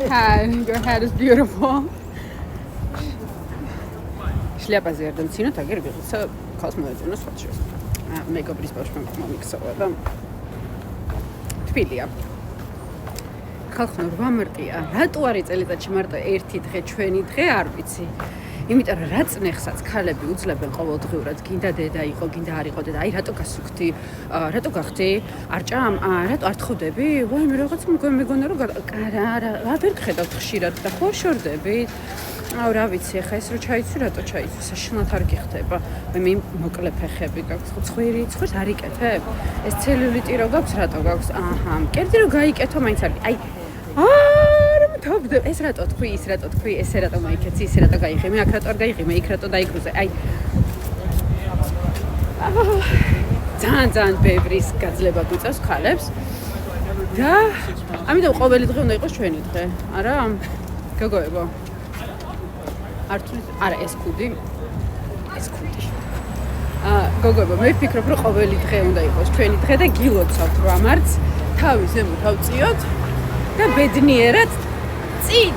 Hi, your hair is beautiful. Шляпაზე არ დამცინოთ, აგერ ვიღიცა ქალს მოეწონა სხვაჩი. მეგობრის ბავშვმა მომიქცევა და თბილია. ხალხო 8 მარტია. რატო არის წელიწადში მარტო ერთი დღე, ჩვენი დღე, არ ვიცი. იმიტომ რომ რა წნეხსაც ქალები უძლებენ ყოველდღიურად, გინდა დედა იყო, გინდა არ იყო დედა. აი რატო გასუქდი? რატო გახდი? არ ჭამ? რატო არ თხოვდები? ვაიმე რაღაც მეგონა რომ რა ვერ გხედავთ ხშირად და ხო შორდები? რა ვიცი, ახლა ეს რო ჩაიცვი, რატო ჩაიცვი? საშინლად არ გიხდება. მე მოკლე ფეხები გაქვს, ცხვირი, ცხვირს არ იკეთებ? ეს ცელულიტი რო გაქვს, რატო გაქვს? აჰა, მკერდი რო გაიკეთო, მაინც არის. აი ეს რატო თქვი, ის რატო თქვი, ესე რატო მაიქეცი, ისე რატო გაიღე, მე აქ რატო არ გაიღე, მე იქ რატო დაიკრუზე. აი ძალიან ბევრის გაძლება გვიწევს ქალებს და ამიტომ ყოველი დღე უნდა იყოს ჩვენი დღე, არა? გოგოებო. არა ეს კუდი. გოგოებო, მე ვფიქრობ, რომ ყოველი დღე უნდა იყოს ჩვენი დღე და გილოცავთ 8 მარტს, თავი ზემოთ ავწიოთ და ბედნიერად წინ